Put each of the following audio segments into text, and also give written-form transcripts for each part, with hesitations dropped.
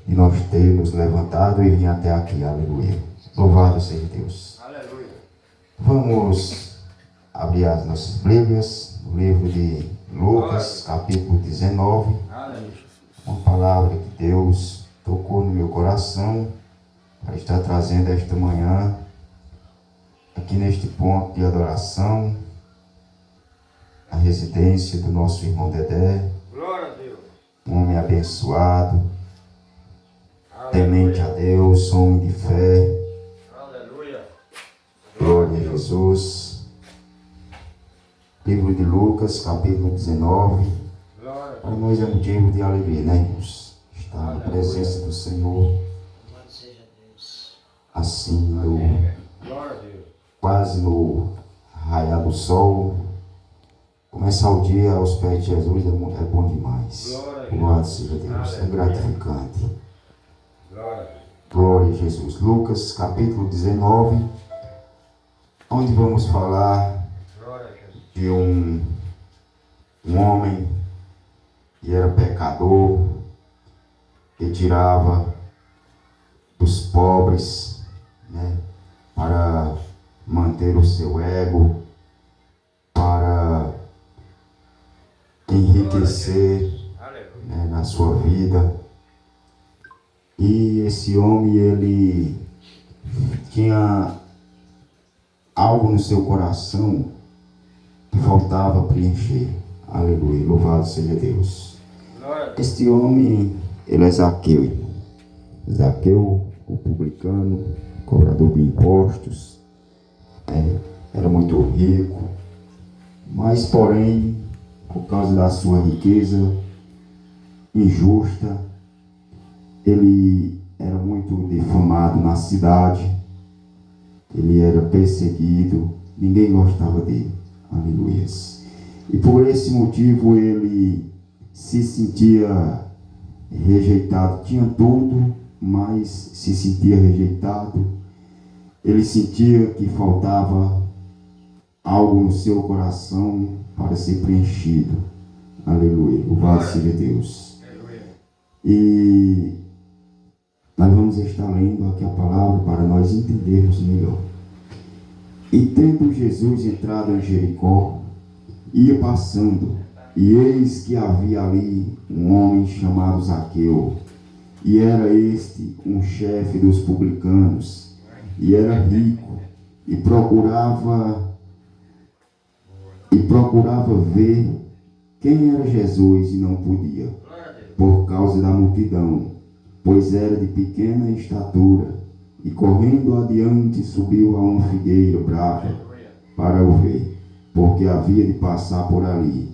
de nós termos levantado e vir até aqui. Aleluia. Louvado seja Deus. Aleluia. Vamos abrir as nossas Bíblias no livro de Lucas, capítulo 19. Aleluia. Uma palavra que Deus tocou no meu coração para estar trazendo esta manhã aqui neste ponto de adoração, a residência do nosso irmão Dedé. Glória a Deus. Um homem abençoado, Aleluia. temente a Deus, homem de fé. Aleluia. Glória a Jesus. Livro de Lucas, capítulo 19. Glória. Para nós é motivo de alegria, né, irmãos? Estar na presença do Senhor, Louvado seja Deus. assim, Glória a Deus. quase no raiar do sol. Começar o dia aos pés de Jesus é bom demais. Glória a Deus. Louvado seja Deus, é Aleluia. gratificante. Glória a Deus. Glória a Jesus. Lucas, capítulo 19, onde vamos falar Glória a Jesus. de um homem que era pecador, que tirava dos pobres, né, para manter o seu ego, para enriquecer, Aleluia. né, na sua vida. E esse homem, ele tinha algo no seu coração que faltava preencher. Aleluia, louvado seja Deus. Glória a Deus. Este homem, ele é Zaqueu, irmão. Zaqueu, o publicano, cobrador de impostos, era muito rico, mas porém, por causa da sua riqueza injusta, ele era muito difamado na cidade, ele era perseguido, ninguém gostava dele. Aleluias. E por esse motivo ele se sentia rejeitado, tinha tudo, mas se sentia rejeitado. Ele sentia que faltava algo no seu coração para ser preenchido. Aleluia, louvado seja Deus. Aleluia. E nós vamos estar lendo aqui a palavra para nós entendermos melhor. E tendo Jesus entrado em Jericó, ia passando, e eis que havia ali um homem chamado Zaqueu, e era este um chefe dos publicanos, e era rico, e procurava ver quem era Jesus, e não podia, Glória a Deus. por causa da multidão, pois era de pequena estatura, e correndo adiante subiu a uma figueira brava Aleluia. para o ver, porque havia de passar por ali.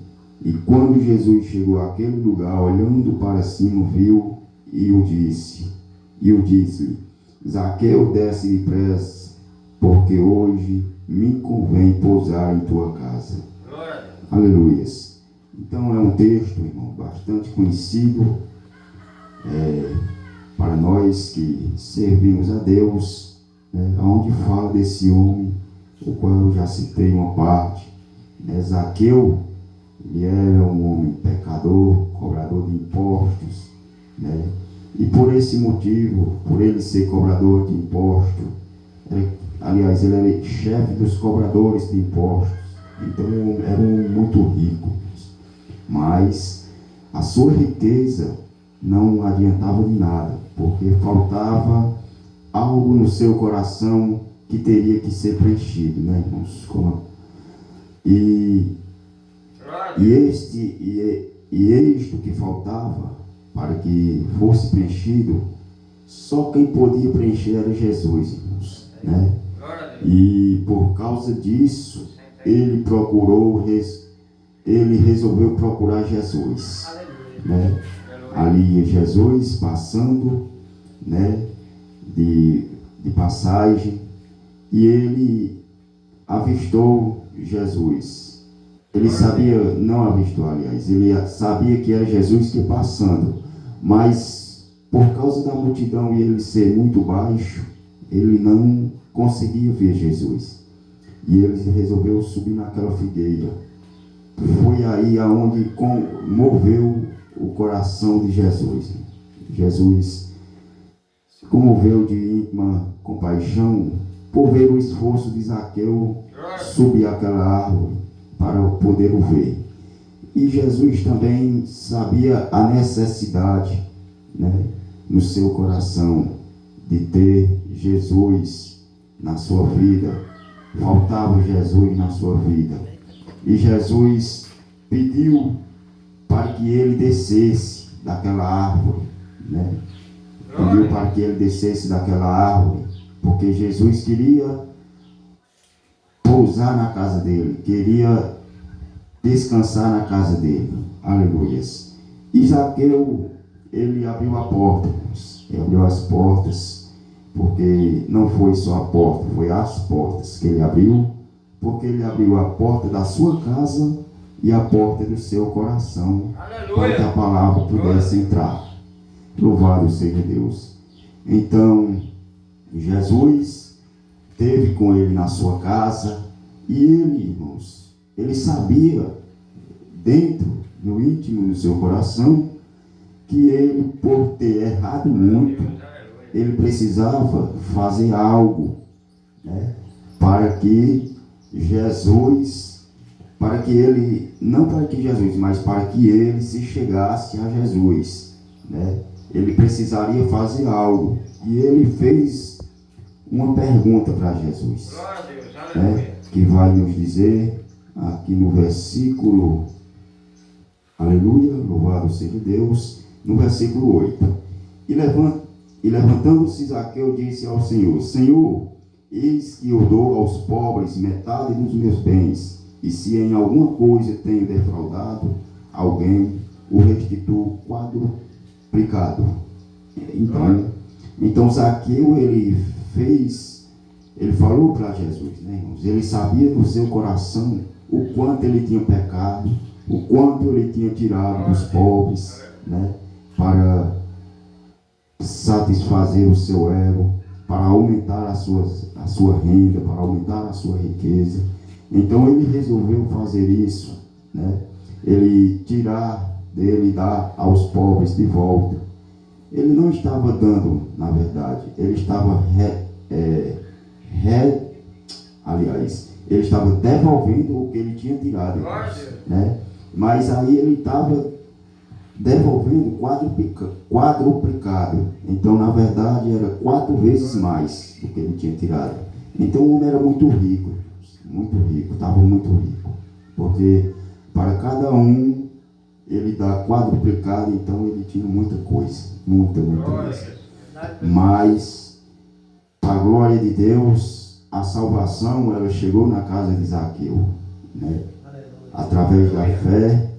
E quando Jesus chegou àquele lugar, olhando para cima, viu e o disse-lhe: Zaqueu, desce depressa, porque hoje me convém pousar em tua casa. Glória a Deus. Aleluias. Então é um texto, irmão, bastante conhecido para nós que servimos a Deus, onde fala desse homem, o qual eu já citei uma parte. Zaqueu, ele era um homem pecador, cobrador de impostos, e por esse motivo, por ele ser cobrador de impostos, aliás, ele era chefe dos cobradores de impostos, então era um muito rico, mas a sua riqueza não adiantava de nada, porque faltava algo no seu coração que teria que ser preenchido, né, irmãos? E isto que faltava para que fosse preenchido, só quem podia preencher era Jesus, irmãos, né? Glória a Deus. E por causa disso, ele resolveu procurar Jesus, Aleluia. né? Aleluia. Ali Jesus passando, né, de passagem, e ele avistou Jesus. Ele sabia, não avistou, aliás, ele sabia que era Jesus que ia passando, mas por causa da multidão e ele ser muito baixo, ele não conseguia ver Jesus. E ele resolveu subir naquela figueira. Foi aí aonde moveu o coração de Jesus. Jesus se comoveu de íntima compaixão por ver o esforço de Zaqueu subir aquela árvore para poder o ver. E Jesus também sabia a necessidade, né, no seu coração de ter Jesus na sua vida. Faltava Jesus na sua vida. E Jesus pediu para que ele descesse daquela árvore, né? Pediu para que ele descesse daquela árvore, porque Jesus queria pousar na casa dele, queria descansar na casa dele. Aleluias. E Zaqueu, ele abriu a porta, ele abriu as portas, porque não foi só a porta, foi as portas que ele abriu, porque ele abriu a porta da sua casa e a porta do seu coração, para que a palavra pudesse entrar. Louvado seja Deus. Então, Jesus esteve com ele na sua casa, e ele, irmãos, ele sabia, dentro, no íntimo do seu coração, que ele, por ter errado muito, ele precisava fazer algo, né, para que Jesus, para que ele, não para que Jesus, mas para que ele se chegasse a Jesus, né? Ele precisaria fazer algo. E ele fez uma pergunta para Jesus, né, que vai nos dizer aqui no versículo, aleluia, louvado seja Deus, no versículo 8. E levantando-se Zaqueu disse ao Senhor: Senhor, eis que eu dou aos pobres metade dos meus bens, e se em alguma coisa tenho defraudado alguém, o restituo quadruplicado. Então Zaqueu, ele falou para Jesus, né, irmãos? Ele sabia no seu coração o quanto ele tinha pecado, o quanto ele tinha tirado dos pobres, né, para satisfazer o seu ego, para aumentar a sua renda, para aumentar a sua riqueza. Então ele resolveu fazer isso, né? Ele tirar dele e dar aos pobres de volta. Ele não estava dando, na verdade, ele estava ele estava devolvendo o que ele tinha tirado, né? Mas aí ele estava devolvendo quadruplicado. Então, na verdade, era 4 vezes mais do que ele tinha tirado. Então, o homem era muito rico, estava muito rico, porque para cada um ele dá quadruplicado, então ele tinha muita coisa, muita coisa. Mas, para a glória de Deus, a salvação, ela chegou na casa de Zaqueu, né? Através da fé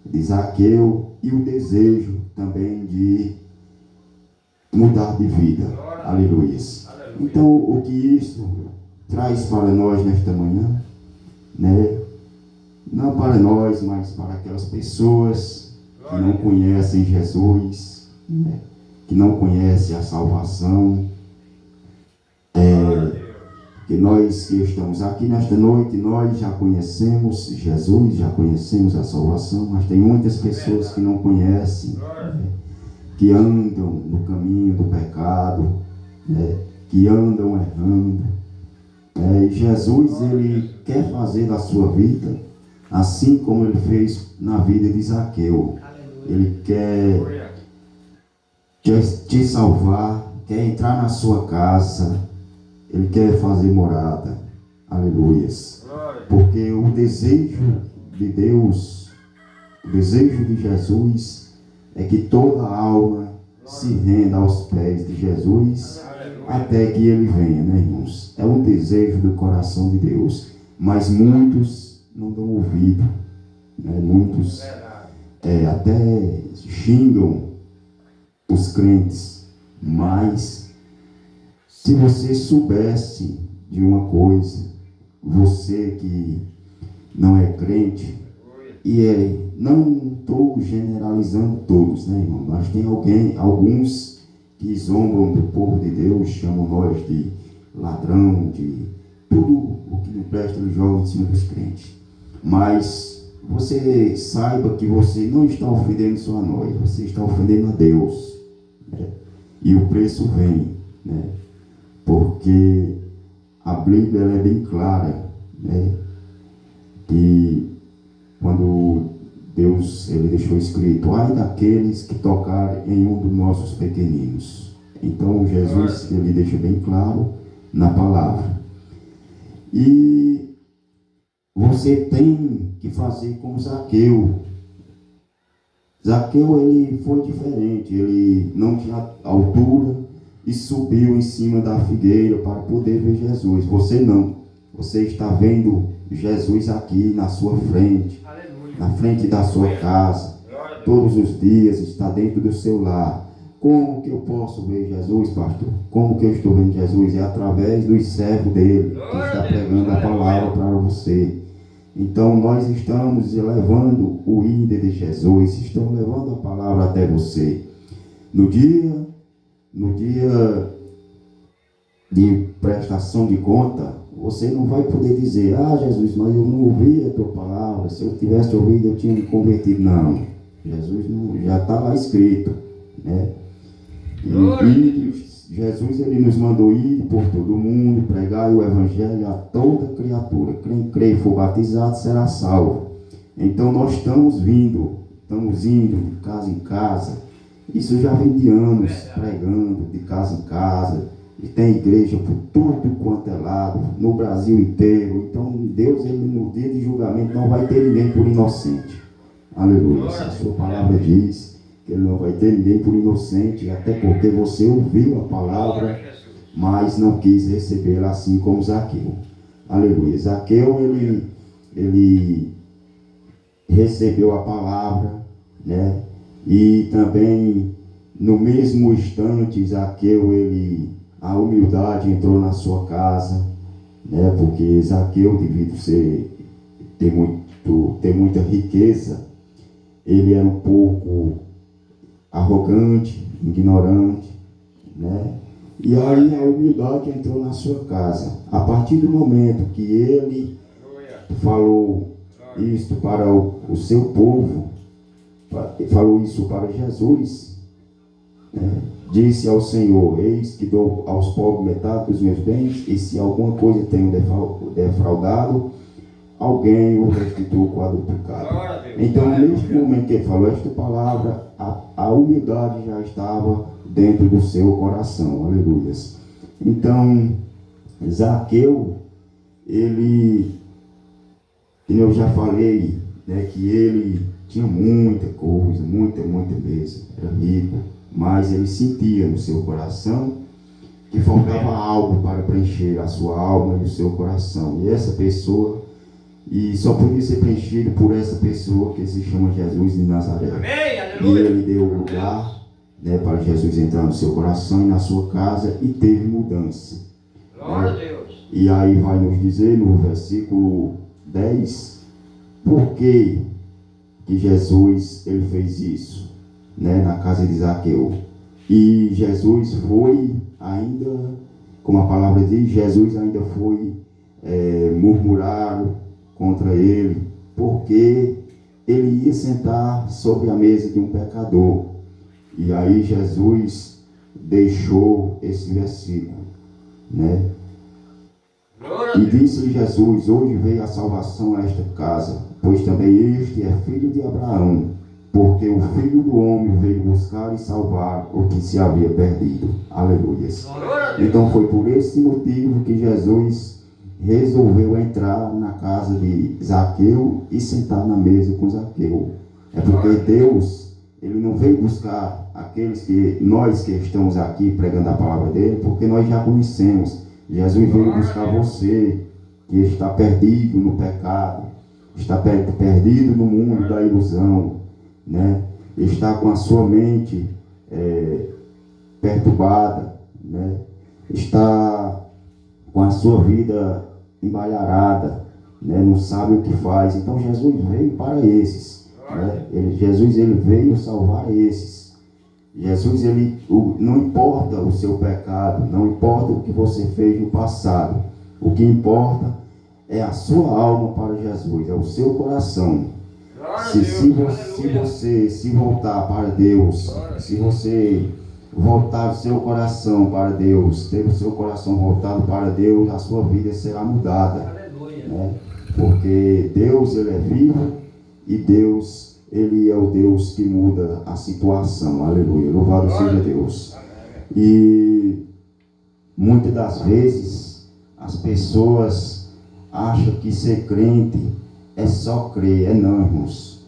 de Zaqueu e o desejo também de mudar de vida. Aleluia. Então, o que isso traz para nós nesta manhã, né? Não para nós, mas para aquelas pessoas que não conhecem Jesus, né? Que não conhecem a salvação, que nós que estamos aqui nesta noite, nós já conhecemos Jesus, já conhecemos a salvação, mas tem muitas pessoas que não conhecem, né? Que andam no caminho do pecado, né? Que andam errando. E Jesus, ele quer fazer da sua vida assim como ele fez na vida de Zaqueu. Ele quer te salvar, quer entrar na sua casa, ele quer fazer morada. Aleluias. Porque o desejo de Deus, o desejo de Jesus é que toda alma se renda aos pés de Jesus até que ele venha, né, irmãos? É um desejo do coração de Deus, mas muitos não dão ouvido, né? Muitos até xingam os crentes, mas se você soubesse de uma coisa, você que não é crente, não estou generalizando todos, né, irmão? Mas tem alguns que zombam do povo de Deus, chamam nós de ladrão, de tudo o que não presta, eles jogam em cima dos crentes. Mas você saiba que você não está ofendendo só a nós, você está ofendendo a Deus, E o preço vem, né? Porque a Bíblia ela é bem clara, né? Que quando Deus ele deixou escrito: ai daqueles que tocarem em um dos nossos pequeninos. Então Jesus ele deixa bem claro na palavra. E você tem que fazer como Zaqueu. Zaqueu ele foi diferente, ele não tinha altura e subiu em cima da figueira para poder ver Jesus. Você não, você está vendo Jesus aqui na sua frente, na frente da sua casa, todos os dias, está dentro do seu lar. Como que eu posso ver Jesus, pastor? Como que eu estou vendo Jesus? É através dos servos dele, que está pregando a palavra para você. Então nós estamos levando o ídolo de Jesus, estamos levando a palavra até você. No dia de prestação de conta, você não vai poder dizer: ah, Jesus, mas eu não ouvi a tua palavra, se eu tivesse ouvido eu tinha me convertido. Não, Jesus não, já está lá escrito, né? E Jesus ele nos mandou ir por todo o mundo, pregar o evangelho a toda criatura. Quem crê e for batizado será salvo. Então nós estamos indo de casa em casa. Isso já vem de anos, pregando de casa em casa. E tem igreja por tudo quanto é lado, no Brasil inteiro. Então Deus, ele, no dia de julgamento, não vai ter ninguém por inocente. Aleluia. A sua palavra diz que ele não vai ter ninguém por inocente, até porque você ouviu a palavra, mas não quis recebê-la, assim como Zaqueu. Aleluia. Zaqueu, ele recebeu a palavra, né? E também, no mesmo instante, Zaqueu, a humildade entrou na sua casa, né? Porque Zaqueu, devido ter muita riqueza, ele era um pouco arrogante, ignorante, né? E aí a humildade entrou na sua casa. A partir do momento que ele falou isto para o seu povo, falou isso para Jesus, né? Disse ao Senhor: eis que dou aos pobres metade dos meus bens, e se alguma coisa tenho defraudado, alguém o restituiu quadruplicado. Então, neste momento que ele falou esta palavra, a humildade já estava dentro do seu coração. Aleluias. Então, Zaqueu, eu já falei, né, que ele tinha muita coisa, muita mesmo, era rico, mas ele sentia no seu coração que faltava algo para preencher a sua alma e o seu coração. E essa pessoa, e só podia ser preenchido por essa pessoa que se chama Jesus de Nazaré. Amém, e ele deu lugar, né, para Jesus entrar no seu coração e na sua casa, e teve mudança. Glória a Deus. E aí vai nos dizer no versículo 10, por que Jesus ele fez isso, né, na casa de Zaqueu. E Jesus foi ainda, como a palavra diz, Jesus ainda foi murmurar contra ele, porque ele ia sentar sobre a mesa de um pecador. E aí Jesus deixou esse versículo, né? E disse-lhe Jesus: hoje veio a salvação a esta casa, pois também este é filho de Abraão, porque o Filho do Homem veio buscar e salvar o que se havia perdido. Aleluia. Então foi por esse motivo que Jesus resolveu entrar na casa de Zaqueu e sentar na mesa com Zaqueu. É porque Deus, ele não veio buscar nós que estamos aqui pregando a palavra dele, porque nós já conhecemos. Jesus veio buscar você que está perdido no pecado, está perdido no mundo da ilusão, né? Está com a sua mente perturbada, né? Está com a sua vida embalharada, né? Não sabe o que faz. Então Jesus veio para esses, né? Jesus ele veio salvar esses. Jesus, não importa o seu pecado, não importa o que você fez no passado, o que importa é a sua alma para Jesus, é o seu coração. Se você se voltar para Deus, se você voltar o seu coração para Deus, ter o seu coração voltado para Deus, a sua vida será mudada. Aleluia. Né? Porque Deus, ele é vivo e Deus, ele é o Deus que muda a situação. Aleluia. Louvado seja Deus. E muitas das vezes as pessoas acham que ser crente é só crer. É não, irmãos.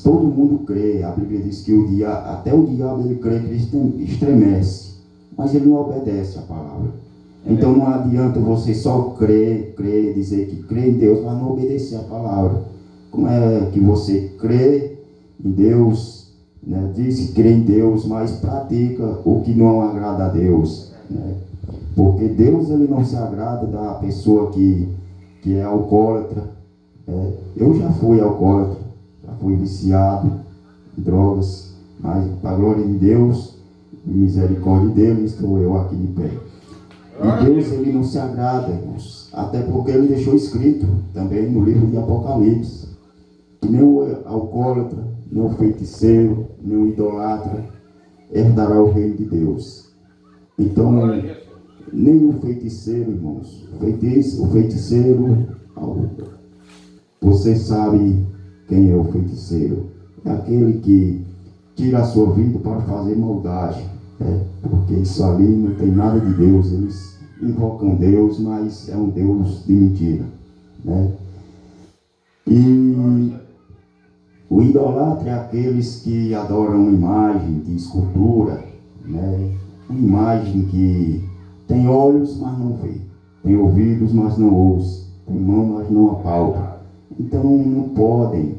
Todo mundo crê. A Bíblia diz que até o diabo ele crê que ele estremece, mas ele não obedece a palavra. Então não adianta você só crer, dizer que crê em Deus, mas não obedecer a palavra. Como é que você crê em Deus, né? Diz que crê em Deus, mas pratica o que não agrada a Deus, né? Porque Deus ele não se agrada da pessoa que é alcoólatra. Eu já fui alcoólatra, já fui viciado em drogas, mas para a glória de Deus e misericórdia dele, estou eu aqui de pé. E Deus ele não se agrada, irmãos, até porque ele deixou escrito também no livro de Apocalipse que nem o alcoólatra, nem o feiticeiro, nem o idolatra herdará o reino de Deus. Então, nem o feiticeiro, irmãos, o feiticeiro, você sabe quem é o feiticeiro? É aquele que tira a sua vida para fazer maldade, porque isso ali não tem nada de Deus. Eles invocam Deus, mas é um Deus de mentira, né? E o idolatra é aqueles que adoram uma imagem de escultura, né? Uma imagem que tem olhos, mas não vê, tem ouvidos, mas não ouve, tem mão, mas não apalpa. Então não podem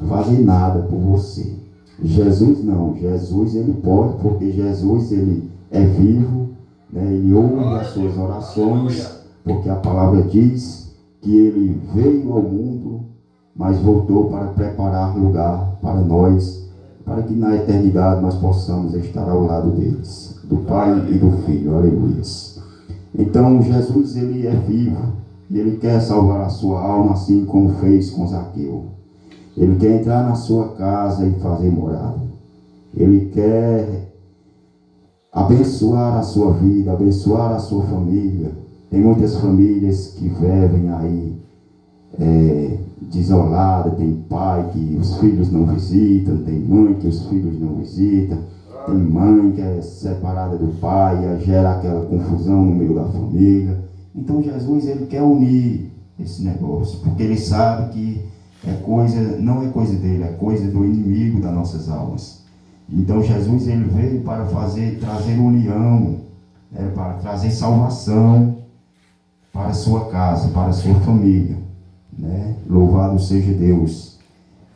fazer nada por você. Jesus não, Jesus ele pode, porque Jesus ele é vivo, né? Ele ouve as suas orações, porque a palavra diz que ele veio ao mundo, mas voltou para preparar lugar para nós, para que na eternidade nós possamos estar ao lado deles, do Pai e do Filho. Aleluia. Então Jesus ele é vivo e ele quer salvar a sua alma, assim como fez com Zaqueu. Ele quer entrar na sua casa e fazer morada. Ele quer abençoar a sua vida, abençoar a sua família. Tem muitas famílias que vivem aí desolada, tem pai que os filhos não visitam, tem mãe que os filhos não visitam, tem mãe que é separada do pai, e gera aquela confusão no meio da família. Então Jesus ele quer unir esse negócio, porque ele sabe que não é coisa dele, é coisa do inimigo das nossas almas. Então Jesus ele veio para trazer união, para trazer salvação para a sua casa, para a sua família, né? Louvado seja Deus.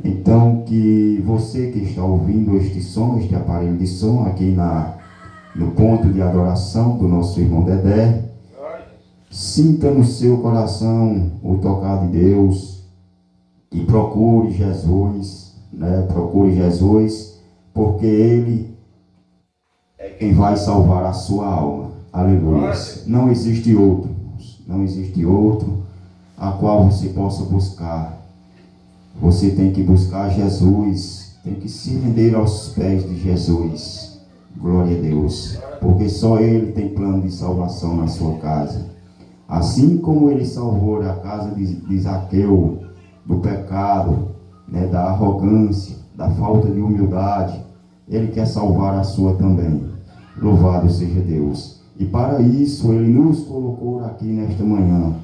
Então que você que está ouvindo este som, este aparelho de som aqui no ponto de adoração do nosso irmão Dedé, sinta no seu coração o tocar de Deus e procure Jesus, né? Procure Jesus, porque Ele é quem vai salvar a sua alma. Aleluia. Não existe outro, não existe outro a qual você possa buscar. Você tem que buscar Jesus, tem que se render aos pés de Jesus. Glória a Deus, porque só Ele tem plano de salvação na sua casa. Assim como Ele salvou a casa de Zaqueu do pecado, né, da arrogância, da falta de humildade, Ele quer salvar a sua também. Louvado seja Deus. E para isso Ele nos colocou aqui nesta manhã,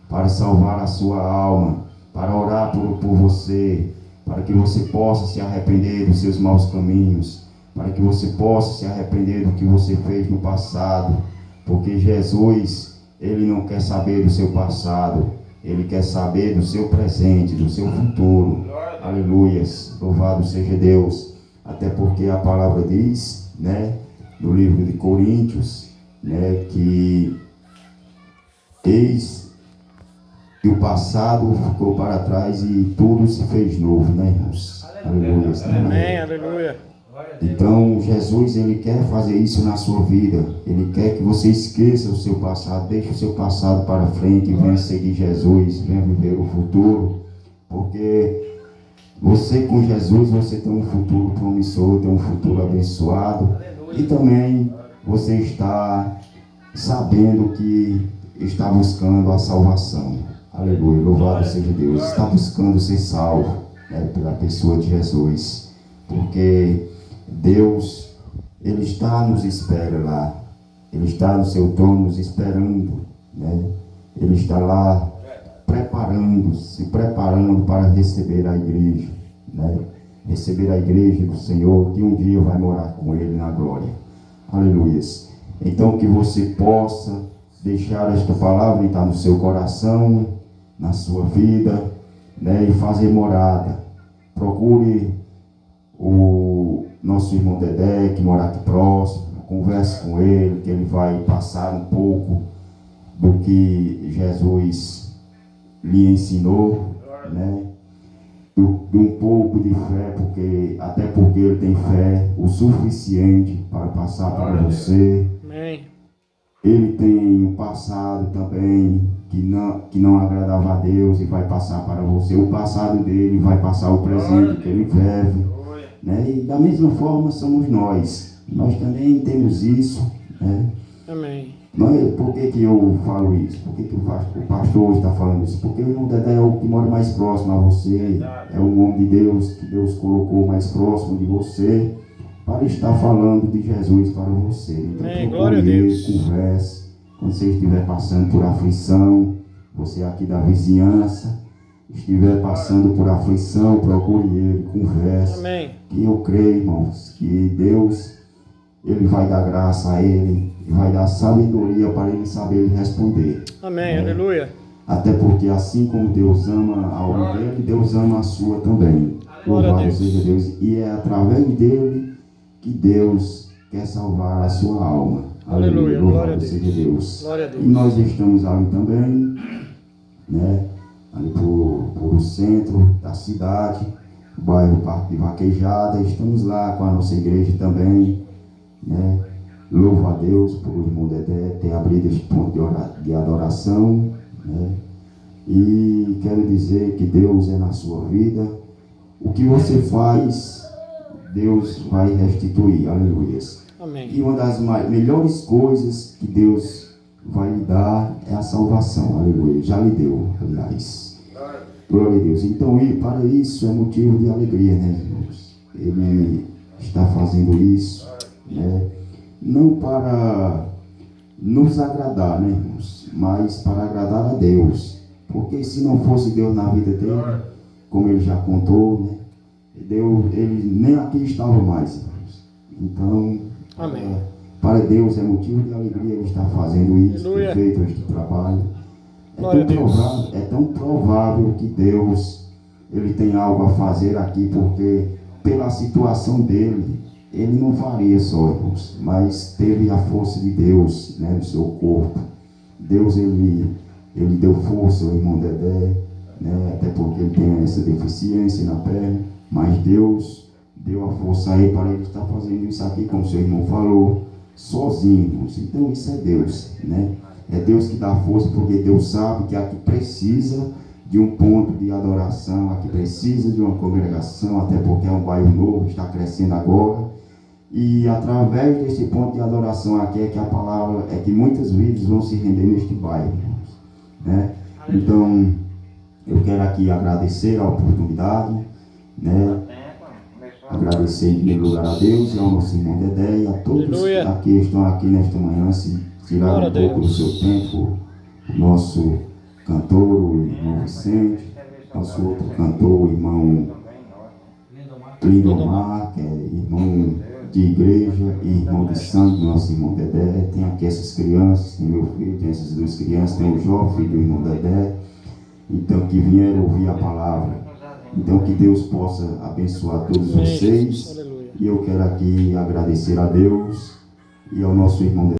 para salvar a sua alma, para orar por você, para que você possa se arrepender dos seus maus caminhos, para que você possa se arrepender do que você fez no passado, porque Jesus, Ele não quer saber do seu passado, Ele quer saber do seu presente, do seu futuro. Aleluias, louvado seja Deus. Até porque a palavra diz, né, no livro de Coríntios, né, que eis que o passado ficou para trás e tudo se fez novo, né, irmãos? Aleluia. Amém, aleluia. Então, Jesus, Ele quer fazer isso na sua vida. Ele quer que você esqueça o seu passado, deixe o seu passado para frente e venha seguir Jesus, venha viver o futuro. Porque você com Jesus, você tem um futuro promissor, tem um futuro abençoado. E também você está sabendo que está buscando a salvação. Aleluia, louvado seja Deus. Está buscando ser salvo, né, pela pessoa de Jesus. Porque Deus, Ele está nos espera lá. Ele está no seu trono nos esperando, né? Ele está lá se preparando para receber a igreja, né? Receber a igreja do Senhor, que um dia vai morar com Ele na glória. Aleluia. Então que você possa deixar esta palavra entrar no seu coração, na sua vida, né? E fazer morada. Procure o nosso irmão Dedé, que mora aqui próximo, converse com ele, que ele vai passar um pouco do que Jesus lhe ensinou, né? De um pouco de fé, até porque ele tem fé o suficiente para passar para você. Amém. Ele tem um passado também que não agradava a Deus e vai passar para você. O passado dele vai passar o presente que ele vive, né? E da mesma forma somos nós. Nós também temos isso, né? Amém. Por que eu falo isso? Por que o pastor está falando isso? Porque o irmão Dedé é o que mora mais próximo a você, é um homem de Deus, que Deus colocou mais próximo de você, para estar falando de Jesus para você. Então, amém, glória a Deus. Converse, quando você estiver passando por aflição, você aqui da vizinhança, estiver passando por aflição, procure ele, converse. Amém. Que eu creio, irmãos, que Deus, Ele vai dar graça a ele, vai dar sabedoria para ele saber responder. Amém, aleluia. Até porque assim como Deus ama a alma dele, Deus ama a sua também. Louvado seja Deus. E é através dele que Deus quer salvar a sua alma. Aleluia, glória a Deus. Seja Deus. Glória a Deus. E nós estamos ali também, né? Ali por o centro da cidade, o bairro Parque de Vaquejada. Estamos lá com a nossa igreja também, né? Louvo a Deus por o irmão Dedé ter abrido este ponto de adoração, né? E quero dizer que Deus é na sua vida. O que você faz, Deus vai restituir. Aleluia. Amém. E uma das melhores coisas que Deus vai lhe dar é a salvação. Aleluia. Já lhe deu, aliás. Glória a Deus. Então, e para isso é motivo de alegria, né, irmãos? Ele está fazendo isso, né? Não para nos agradar, né, irmãos? Mas para agradar a Deus. Porque se não fosse Deus na vida dele, como ele já contou, né? Ele nem aqui estava mais, irmãos. Então, amém. Para Deus é motivo de alegria ele estar fazendo isso, ter feito este trabalho. É tão provável que Deus ele tem algo a fazer aqui, porque pela situação dele, ele não faria só, irmãos, mas teve a força de Deus, né, no seu corpo. Deus, ele deu força ao irmão Dedé, né, até porque ele tem essa deficiência na perna, mas Deus deu a força aí para ele estar fazendo isso aqui, como seu irmão falou, sozinho, irmãos. Então isso é Deus, né? É Deus que dá força, porque Deus sabe que aqui precisa de um ponto de adoração, aqui precisa de uma congregação, até porque é um bairro novo, está crescendo agora. E através desse ponto de adoração aqui é que a palavra, é que muitas vidas vão se render neste bairro, irmãos, né? Então, eu quero aqui agradecer a oportunidade, né? Agradecer em primeiro lugar a Deus e ao nosso irmão Dedé e a todos que estão aqui nesta manhã, se tiraram um pouco do seu tempo, o nosso cantor, o irmão Vicente, nosso outro cantor, o irmão Lindomar, que é irmão de igreja e irmão de sangue, nosso irmão Dedé. Tem aqui essas crianças, tem meu filho, tem essas duas crianças, tem o Jó, filho do irmão Dedé, então que vieram ouvir a palavra. Então que Deus possa abençoar todos vocês. E eu quero aqui agradecer a Deus e ao nosso irmão Dedé.